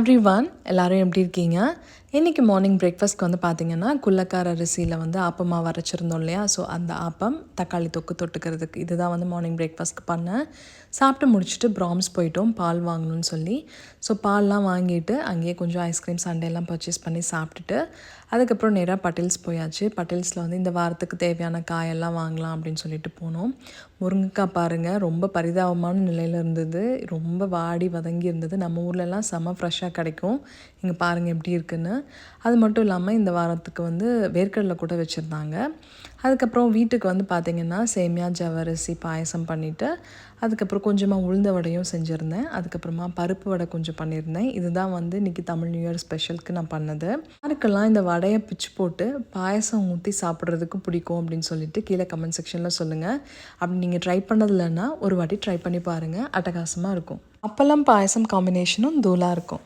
Everyone எல்லாரும் எப்படி இருக்கீங்க? இன்றைக்கி மார்னிங் பிரேக்ஃபாஸ்ட்க்கு வந்து பார்த்திங்கன்னா குள்ளக்கார அரிசியில் வந்து ஆப்பமாக வரைச்சிருந்தோம் இல்லையா? ஸோ அந்த ஆப்பம் தக்காளி தொக்கு தொட்டுக்கிறதுக்கு இதுதான் வந்து மார்னிங் பிரேக்ஃபாஸ்ட்க்கு பண்ணேன். சாப்பிட்டு முடிச்சுட்டு பிராம்ஸ் போயிட்டோம் பால் வாங்கணும்னு சொல்லி. ஸோ பால்லாம் வாங்கிட்டு அங்கேயே கொஞ்சம் ஐஸ்கிரீம் சண்டேலாம் பர்ச்சேஸ் பண்ணி சாப்பிட்டுட்டு அதுக்கப்புறம் நேராக பட்டில்ஸ் போயாச்சு. பட்டில்ஸில் வந்து இந்த வாரத்துக்கு தேவையான காயெல்லாம் வாங்கலாம் அப்படின்னு சொல்லிட்டு போனோம். முருங்கைக்காய் பாருங்கள், ரொம்ப பரிதாபமான நிலையில் இருந்தது. ரொம்ப வாடி வதங்கி இருந்தது. நம்ம ஊர்லலாம் செம்ம ஃப்ரெஷ்ஷாக கிடைக்கும். இங்கே பாருங்கள் எப்படி இருக்குன்னு. அது மட்டும் இல்லாமல் இந்த வாரத்துக்கு வந்து வேர்க்கடலை கூட வச்சுருந்தாங்க. அதுக்கப்புறம் வீட்டுக்கு வந்து பார்த்திங்கன்னா சேமியா ஜவ்வரிசி பாயசம் பண்ணிவிட்டு அதுக்கப்புறம் கொஞ்சமாக உளுந்த வடையும் செஞ்சுருந்தேன். அதுக்கப்புறமா பருப்பு வடை கொஞ்சம் பண்ணியிருந்தேன். இதுதான் வந்து இன்றைக்கி தமிழ் நியூ இயர் ஸ்பெஷலுக்கு நான் பண்ணது. யாருக்கெல்லாம் இந்த வடையை பிச்சு போட்டு பாயசம் ஊற்றி சாப்பிட்றதுக்கு பிடிக்கும் அப்படின்னு சொல்லிட்டு கீழே கமெண்ட் செக்ஷனில் சொல்லுங்கள். அப்படி நீங்கள் ட்ரை பண்ணது இல்லைன்னா ஒரு வாட்டி ட்ரை பண்ணி பாருங்கள், அட்டகாசமாக இருக்கும். அப்பளம் பாயசம் காம்பினேஷனும் தூளாக இருக்கும்.